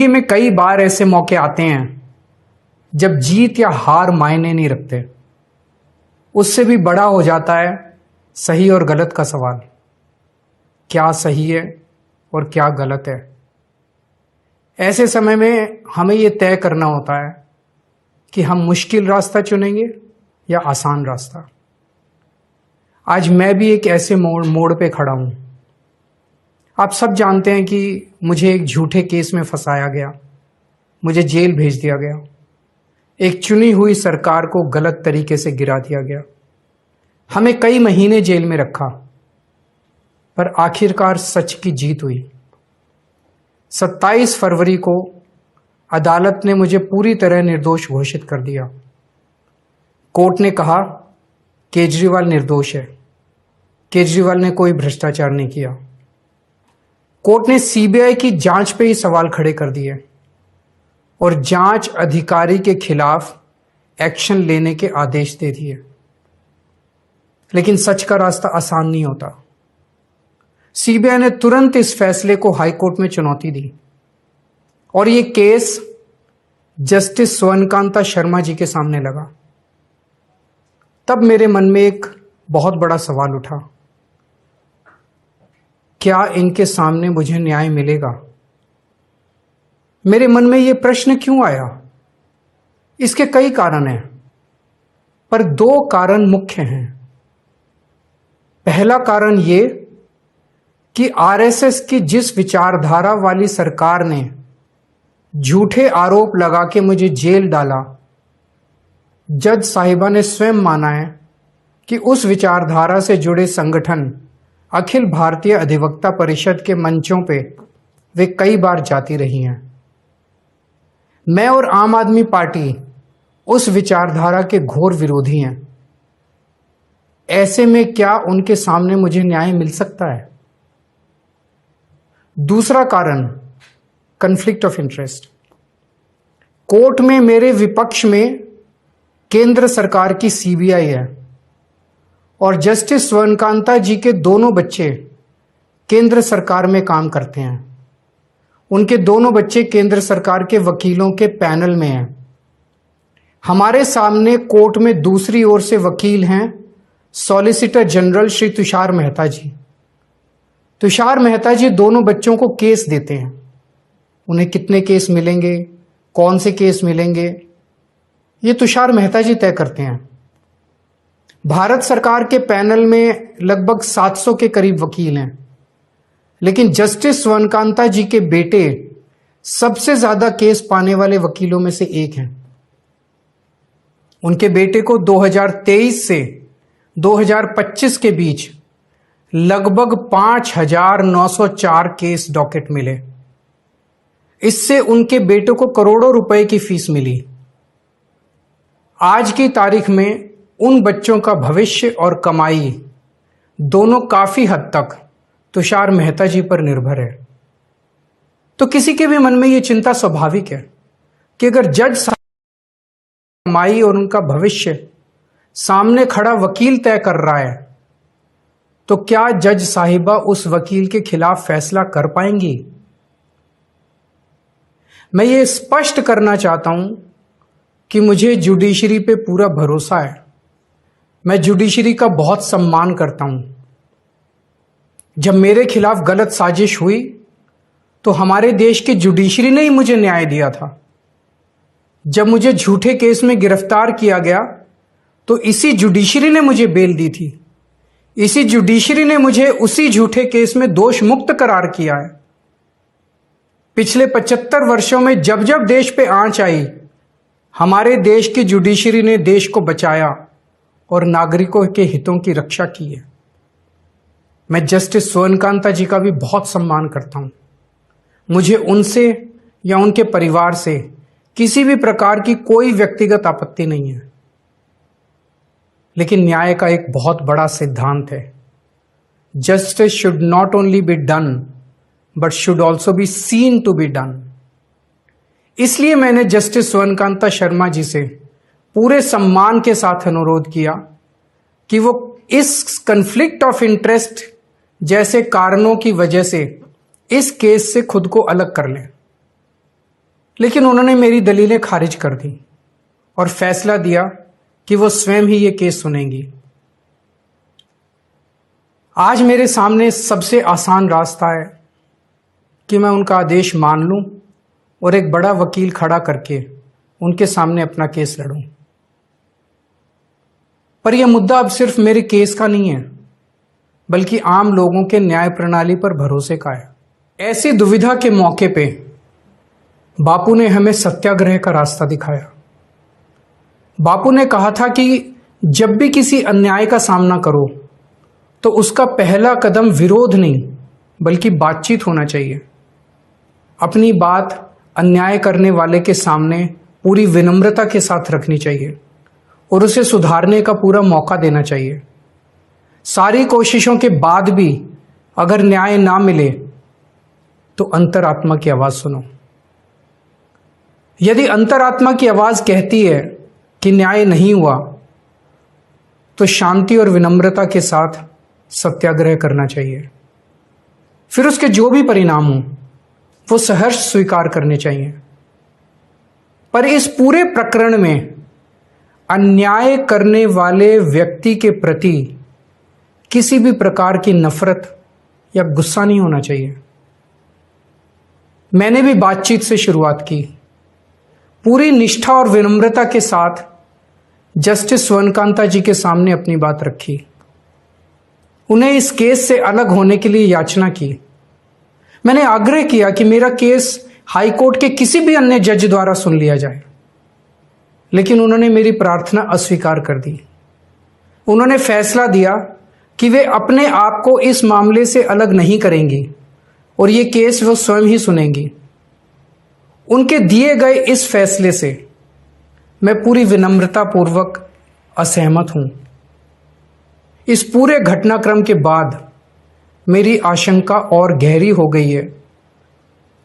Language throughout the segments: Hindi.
जिंदगी में कई बार ऐसे मौके आते हैं जब जीत या हार मायने नहीं रखते। उससे भी बड़ा हो जाता है सही और गलत का सवाल। क्या सही है और क्या गलत है। ऐसे समय में हमें यह तय करना होता है कि हम मुश्किल रास्ता चुनेंगे या आसान रास्ता। आज मैं भी एक ऐसे मोड़ पे खड़ा हूं। आप सब जानते हैं कि मुझे एक झूठे केस में फंसाया गया, मुझे जेल भेज दिया गया, एक चुनी हुई सरकार को गलत तरीके से गिरा दिया गया, हमें कई महीने जेल में रखा, पर आखिरकार सच की जीत हुई। 27 फरवरी को अदालत ने मुझे पूरी तरह निर्दोष घोषित कर दिया। कोर्ट ने कहा केजरीवाल निर्दोष है, केजरीवाल ने कोई भ्रष्टाचार नहीं किया। कोर्ट ने सीबीआई की जांच पे ही सवाल खड़े कर दिए और जांच अधिकारी के खिलाफ एक्शन लेने के आदेश दे दिए। लेकिन सच का रास्ता आसान नहीं होता। सीबीआई ने तुरंत इस फैसले को हाई कोर्ट में चुनौती दी और ये केस जस्टिस स्वर्णकांता शर्मा जी के सामने लगा। तब मेरे मन में एक बहुत बड़ा सवाल उठा, क्या इनके सामने मुझे न्याय मिलेगा। मेरे मन में यह प्रश्न क्यों आया? इसके कई कारण हैं, पर 2 कारण मुख्य हैं। पहला कारण यह कि आरएसएस की जिस विचारधारा वाली सरकार ने झूठे आरोप लगा के मुझे जेल डाला, जज साहिबा ने स्वयं माना है कि उस विचारधारा से जुड़े संगठन अखिल भारतीय अधिवक्ता परिषद के मंचों पे वे कई बार जाती रही हैं। मैं और आम आदमी पार्टी उस विचारधारा के घोर विरोधी हैं। ऐसे में क्या उनके सामने मुझे न्याय मिल सकता है? दूसरा कारण कॉन्फ्लिक्ट ऑफ इंटरेस्ट। कोर्ट में मेरे विपक्ष में केंद्र सरकार की सीबीआई है और जस्टिस स्वर्णकांता जी के दोनों बच्चे केंद्र सरकार में काम करते हैं। उनके दोनों बच्चे केंद्र सरकार के वकीलों के पैनल में हैं। हमारे सामने कोर्ट में दूसरी ओर से वकील हैं सॉलिसिटर जनरल श्री तुषार मेहता जी। तुषार मेहता जी दोनों बच्चों को केस देते हैं। उन्हें कितने केस मिलेंगे, कौन से केस मिलेंगे, ये तुषार मेहता जी तय करते हैं। भारत सरकार के पैनल में लगभग 700 के करीब वकील हैं, लेकिन जस्टिस स्वर्णकांता जी के बेटे सबसे ज्यादा केस पाने वाले वकीलों में से एक हैं। उनके बेटे को 2023 से 2025 के बीच लगभग 5,904 केस डॉकेट मिले। इससे उनके बेटे को करोड़ों रुपए की फीस मिली। आज की तारीख में उन बच्चों का भविष्य और कमाई दोनों काफी हद तक तुषार मेहता जी पर निर्भर है। तो किसी के भी मन में यह चिंता स्वाभाविक है कि अगर जज कमाई और उनका भविष्य सामने खड़ा वकील तय कर रहा है, तो क्या जज साहिबा उस वकील के खिलाफ फैसला कर पाएंगी? मैं ये स्पष्ट करना चाहता हूं कि मुझे जुडिशरी पे पूरा भरोसा है। मैं जुडिशरी का बहुत सम्मान करता हूं। जब मेरे खिलाफ गलत साजिश हुई तो हमारे देश की जुडिशरी ने ही मुझे न्याय दिया था। जब मुझे झूठे केस में गिरफ्तार किया गया तो इसी जुडिशरी ने मुझे बेल दी थी। इसी जुडिशरी ने मुझे उसी झूठे केस में दोष मुक्त करार किया है। पिछले 75 वर्षों में जब जब देश पे आंच आई, हमारे देश की जुडिशरी ने देश को बचाया और नागरिकों के हितों की रक्षा की है। मैं जस्टिस स्वर्णकांता जी का भी बहुत सम्मान करता हूं। मुझे उनसे या उनके परिवार से किसी भी प्रकार की कोई व्यक्तिगत आपत्ति नहीं है। लेकिन न्याय का एक बहुत बड़ा सिद्धांत है, justice should not only be done but should also be seen to be done. इसलिए मैंने जस्टिस स्वर्णकांता शर्मा जी से पूरे सम्मान के साथ अनुरोध किया कि वो इस कॉन्फ्लिक्ट ऑफ इंटरेस्ट जैसे कारणों की वजह से इस केस से खुद को अलग कर लें। लेकिन उन्होंने मेरी दलीलें खारिज कर दी और फैसला दिया कि वो स्वयं ही ये केस सुनेंगी। आज मेरे सामने सबसे आसान रास्ता है कि मैं उनका आदेश मान लूं और एक बड़ा वकील खड़ा करके उनके सामने अपना केस लड़ूं। पर यह मुद्दा अब सिर्फ मेरे केस का नहीं है, बल्कि आम लोगों के न्याय प्रणाली पर भरोसे का है। ऐसी दुविधा के मौके पे बापू ने हमें सत्याग्रह का रास्ता दिखाया। बापू ने कहा था कि जब भी किसी अन्याय का सामना करो तो उसका पहला कदम विरोध नहीं बल्कि बातचीत होना चाहिए। अपनी बात अन्याय करने वाले के सामने पूरी विनम्रता के साथ रखनी चाहिए और उसे सुधारने का पूरा मौका देना चाहिए। सारी कोशिशों के बाद भी अगर न्याय ना मिले तो अंतरात्मा की आवाज सुनो। यदि अंतरात्मा की आवाज कहती है कि न्याय नहीं हुआ तो शांति और विनम्रता के साथ सत्याग्रह करना चाहिए। फिर उसके जो भी परिणाम हो वो सहर्ष स्वीकार करने चाहिए। पर इस पूरे प्रकरण में अन्याय करने वाले व्यक्ति के प्रति किसी भी प्रकार की नफरत या गुस्सा नहीं होना चाहिए। मैंने भी बातचीत से शुरुआत की, पूरी निष्ठा और विनम्रता के साथ जस्टिस स्वर्णकांता जी के सामने अपनी बात रखी। उन्हें इस केस से अलग होने के लिए याचना की। मैंने आग्रह किया कि मेरा केस हाईकोर्ट के किसी भी अन्य जज द्वारा सुन लिया जाए, लेकिन उन्होंने मेरी प्रार्थना अस्वीकार कर दी। उन्होंने फैसला दिया कि वे अपने आप को इस मामले से अलग नहीं करेंगी और ये केस वो स्वयं ही सुनेंगी। उनके दिए गए इस फैसले से मैं पूरी विनम्रता पूर्वक असहमत हूं। इस पूरे घटनाक्रम के बाद मेरी आशंका और गहरी हो गई है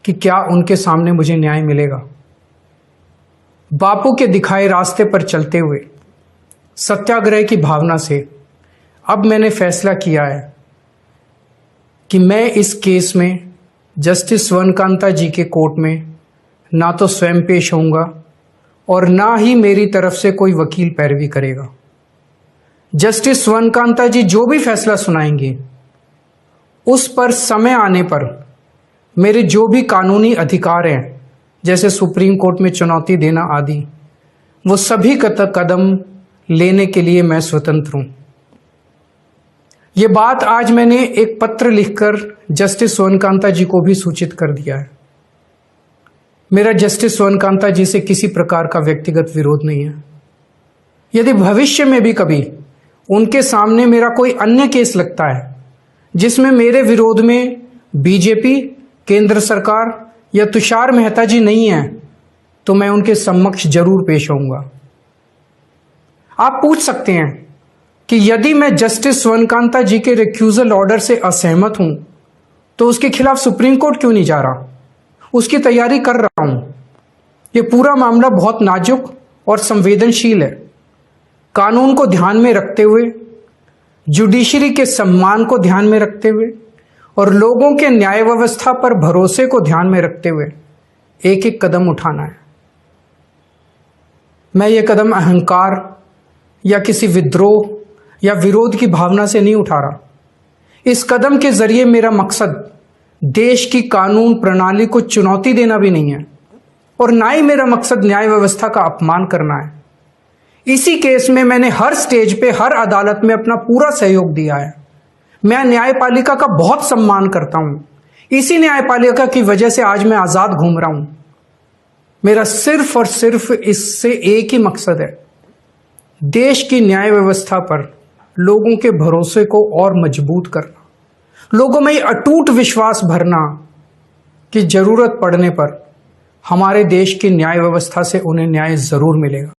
कि क्या उनके सामने मुझे न्याय मिलेगा। बापू के दिखाए रास्ते पर चलते हुए सत्याग्रह की भावना से अब मैंने फैसला किया है कि मैं इस केस में जस्टिस स्वर्णकांता जी के कोर्ट में ना तो स्वयं पेश होऊंगा और ना ही मेरी तरफ से कोई वकील पैरवी करेगा। जस्टिस स्वर्णकांता जी जो भी फैसला सुनाएंगे उस पर समय आने पर मेरे जो भी कानूनी अधिकार हैं, जैसे सुप्रीम कोर्ट में चुनौती देना आदि, वो सभी कदम लेने के लिए मैं स्वतंत्र हूं। ये बात आज मैंने एक पत्र लिखकर जस्टिस स्वर्णकांता जी को भी सूचित कर दिया है। मेरा जस्टिस स्वर्णकांता जी से किसी प्रकार का व्यक्तिगत विरोध नहीं है। यदि भविष्य में भी कभी उनके सामने मेरा कोई अन्य केस लगता है जिसमें मेरे विरोध में बीजेपी, केंद्र सरकार या तुषार मेहता जी नहीं है, तो मैं उनके समक्ष जरूर पेश होऊंगा। आप पूछ सकते हैं कि यदि मैं जस्टिस स्वर्णकांता जी के रिक्यूजल ऑर्डर से असहमत हूं तो उसके खिलाफ सुप्रीम कोर्ट क्यों नहीं जा रहा? उसकी तैयारी कर रहा हूं। यह पूरा मामला बहुत नाजुक और संवेदनशील है। कानून को ध्यान में रखते हुए, जुडिशरी के सम्मान को ध्यान में रखते हुए और लोगों के न्याय व्यवस्था पर भरोसे को ध्यान में रखते हुए एक एक कदम उठाना है। मैं ये कदम अहंकार या किसी विद्रोह या विरोध की भावना से नहीं उठा रहा। इस कदम के जरिए मेरा मकसद देश की कानून प्रणाली को चुनौती देना भी नहीं है और ना ही मेरा मकसद न्याय व्यवस्था का अपमान करना है। इसी केस में मैंने हर स्टेज पे, हर अदालत में अपना पूरा सहयोग दिया है। मैं न्यायपालिका का बहुत सम्मान करता हूं। इसी न्यायपालिका की वजह से आज मैं आजाद घूम रहा हूं। मेरा सिर्फ और सिर्फ इससे एक ही मकसद है, देश की न्याय व्यवस्था पर लोगों के भरोसे को और मजबूत करना, लोगों में अटूट विश्वास भरना कि जरूरत पड़ने पर हमारे देश की न्याय व्यवस्था से उन्हें न्याय जरूर मिलेगा।